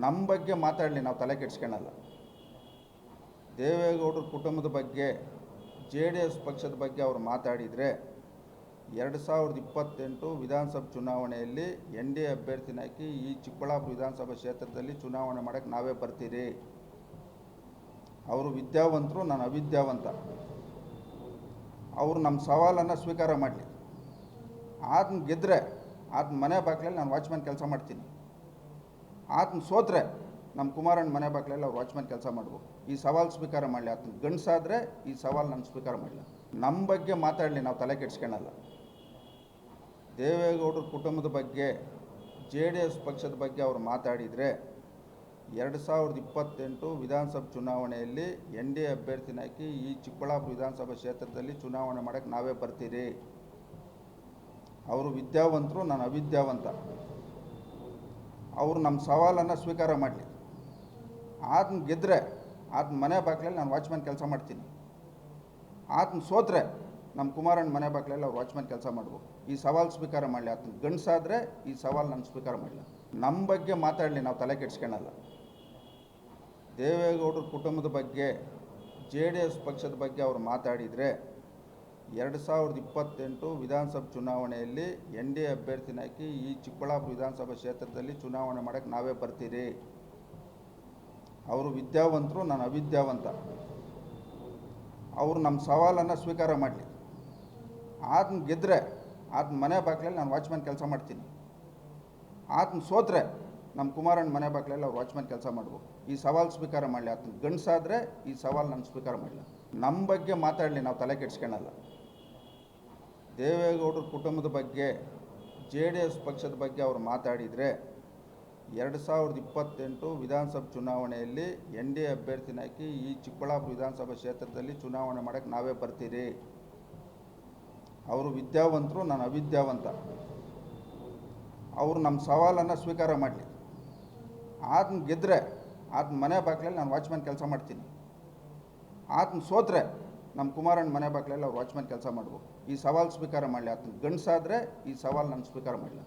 ನಮ್ಮ ಬಗ್ಗೆ ಮಾತಾಡಲಿ, ನಾವು ತಲೆ ಕೆಡಿಸ್ಕೊಳ್ಳಲ್ಲ. ದೇವೇಗೌಡರ ಕುಟುಂಬದ ಬಗ್ಗೆ, JDS ಪಕ್ಷದ ಬಗ್ಗೆ ಅವರು ಮಾತಾಡಿದರೆ 2028 ವಿಧಾನಸಭೆ ಚುನಾವಣೆಯಲ್ಲಿ NDA ಅಭ್ಯರ್ಥಿನ ಹಾಕಿ ಈ ಚಿಕ್ಕಬಳ್ಳಾಪುರ ವಿಧಾನಸಭಾ ಕ್ಷೇತ್ರದಲ್ಲಿ ಚುನಾವಣೆ ಮಾಡೋಕ್ಕೆ ನಾವೇ ಬರ್ತೀರಿ. ಅವರು ವಿದ್ಯಾವಂತರು, ನಾನು ಅವಿದ್ಯಾವಂತ. ಅವರು ನಮ್ಮ ಸವಾಲನ್ನು ಸ್ವೀಕಾರ ಮಾಡಲಿ. ಆತನ ಗೆದ್ದರೆ ಆತನ ಮನೆ ಬಾಗಿಲಲ್ಲಿ ನಾನು ವಾಚ್ಮ್ಯಾನ್ ಕೆಲಸ ಮಾಡ್ತೀನಿ. ಆತನ ಸೋತ್ರೆ ನಮ್ಮ ಕುಮಾರಣ್ಣ ಮನೆ ಬಾಗಿಲಲ್ಲಿ ಅವ್ರು ವಾಚ್ಮ್ಯಾನ್ ಕೆಲಸ ಮಾಡ್ಬೋದು. ಈ ಸವಾಲು ಸ್ವೀಕಾರ ಮಾಡಲಿ. ಆತನ ಗಂಡಸಾದರೆ ಈ ಸವಾಲು ನಾನು ಸ್ವೀಕಾರ ಮಾಡಲಿ. ನಮ್ಮ ಬಗ್ಗೆ ಮಾತಾಡಲಿ, ನಾವು ತಲೆ ಕೆಡಿಸ್ಕೊಳ್ಳಲ್ಲ. ದೇವೇಗೌಡರ ಕುಟುಂಬದ ಬಗ್ಗೆ, JDS ಪಕ್ಷದ ಬಗ್ಗೆ ಅವರು ಮಾತಾಡಿದರೆ 2028 ವಿಧಾನಸಭೆ ಚುನಾವಣೆಯಲ್ಲಿ NDA ಅಭ್ಯರ್ಥಿನ ಹಾಕಿ ಈ ಚಿಕ್ಕಬಳ್ಳಾಪುರ ವಿಧಾನಸಭಾ ಕ್ಷೇತ್ರದಲ್ಲಿ ಚುನಾವಣೆ ಮಾಡೋಕ್ಕೆ ನಾವೇ ಬರ್ತೀರಿ. ಅವರು ವಿದ್ಯಾವಂತರು, ನಾನು ಅವಿದ್ಯಾವಂತ. ಅವರು ನಮ್ಮ ಸವಾಲನ್ನು ಸ್ವೀಕಾರ ಮಾಡಲಿ. ಆತನ ಗೆದ್ದರೆ ಆತನ ಮನೆ ಬಾಗಿಲಲ್ಲಿ ನಾನು ವಾಚ್ಮ್ಯಾನ್ ಕೆಲಸ ಮಾಡ್ತೀನಿ. ಆತನ ಸೋತ್ರೆ ನಮ್ಮ ಕುಮಾರಣ್ಣ ಮನೆ ಬಾಗಿಲಲ್ಲಿ ಅವ್ರು ವಾಚ್ಮ್ಯಾನ್ ಕೆಲಸ ಮಾಡ್ಬೋದು. ಈ ಸವಾಲು ಸ್ವೀಕಾರ ಮಾಡಲಿ. ಆತನ ಗಂಡಸಾದರೆ ಈ ಸವಾಲು ನಾನು ಸ್ವೀಕಾರ ಮಾಡಲಿ. ನಮ್ಮ ಬಗ್ಗೆ ಮಾತಾಡಲಿ, ನಾವು ತಲೆ ಕೆಡಿಸ್ಕೊಳ್ಳಲ್ಲ. ದೇವೇಗೌಡರ ಕುಟುಂಬದ ಬಗ್ಗೆ, JDS ಪಕ್ಷದ ಬಗ್ಗೆ ಅವರು ಮಾತಾಡಿದರೆ 2028 ವಿಧಾನಸಭೆ ಚುನಾವಣೆಯಲ್ಲಿ NDA ಅಭ್ಯರ್ಥಿನ ಹಾಕಿ ಈ ಚಿಕ್ಕಬಳ್ಳಾಪುರ ವಿಧಾನಸಭಾ ಕ್ಷೇತ್ರದಲ್ಲಿ ಚುನಾವಣೆ ಮಾಡೋಕ್ಕೆ ನಾವೇ ಬರ್ತೀರಿ. ಅವರು ವಿದ್ಯಾವಂತರು, ನಾನು ಅವಿದ್ಯಾವಂತ. ಅವರು ನಮ್ಮ ಸವಾಲನ್ನು ಸ್ವೀಕಾರ ಮಾಡಲಿ. ಆತನ ಗೆದ್ದರೆ ಆತನ ಮನೆ ಬಾಗಿಲಲ್ಲಿ ನಾನು ವಾಚ್ಮ್ಯಾನ್ ಕೆಲಸ ಮಾಡ್ತೀನಿ. ಆತನ ಸೋತ್ರೆ ನಮ್ಮ ಕುಮಾರಣ್ಣ ಮನೆ ಬಾಗಿಲಲ್ಲಿ ಅವ್ರು ವಾಚ್ಮ್ಯಾನ್ ಕೆಲಸ ಮಾಡ್ಬೋದು. ಈ ಸವಾಲು ಸ್ವೀಕಾರ ಮಾಡಲಿ. ಆತನ ಗಂಡಸಾದರೆ ಈ ಸವಾಲು ನಾನು ಸ್ವೀಕಾರ ಮಾಡಲಿ. ನಮ್ಮ ಬಗ್ಗೆ ಮಾತಾಡಲಿ, ನಾವು ತಲೆ ಕೆಡಿಸ್ಕೊಳ್ಳಲ್ಲ. ದೇವೇಗೌಡರ ಕುಟುಂಬದ ಬಗ್ಗೆ, JDS ಪಕ್ಷದ ಬಗ್ಗೆ ಅವರು ಮಾತಾಡಿದರೆ 2028 ವಿಧಾನಸಭೆ ಚುನಾವಣೆಯಲ್ಲಿ NDA ಅಭ್ಯರ್ಥಿನ ಹಾಕಿ ಈ ಚಿಕ್ಕಬಳ್ಳಾಪುರ ವಿಧಾನಸಭಾ ಕ್ಷೇತ್ರದಲ್ಲಿ ಚುನಾವಣೆ ಮಾಡೋಕ್ಕೆ ನಾವೇ ಬರ್ತೀರಿ. ಅವರು ವಿದ್ಯಾವಂತರು, ನಾನು ಅವಿದ್ಯಾವಂತ. ಅವರು ನಮ್ಮ ಸವಾಲನ್ನು ಸ್ವೀಕಾರ ಮಾಡಲಿ. ಆತನ ಗೆದ್ದರೆ ಆತನ ಮನೆ ಬಾಗಿಲಲ್ಲಿ ನಾನು ವಾಚ್ಮ್ಯಾನ್ ಕೆಲಸ ಮಾಡ್ತೀನಿ. ಆತನ ಸೋತ್ರೆ ನಮ್ಮ ಕುಮಾರಣ್ಣ ಮನೆ ಬಾಗಿಲಲ್ಲಿ ಅವ್ರು ವಾಚ್ಮ್ಯಾನ್ ಕೆಲಸ ಮಾಡ್ಬೋದು. ಈ ಸವಾಲು ಸ್ವೀಕಾರ ಮಾಡಲಿ. ಆತನ ಗಂಡಸಾದರೆ ಈ ಸವಾಲು ನಾನು ಸ್ವೀಕಾರ ಮಾಡಲಿ.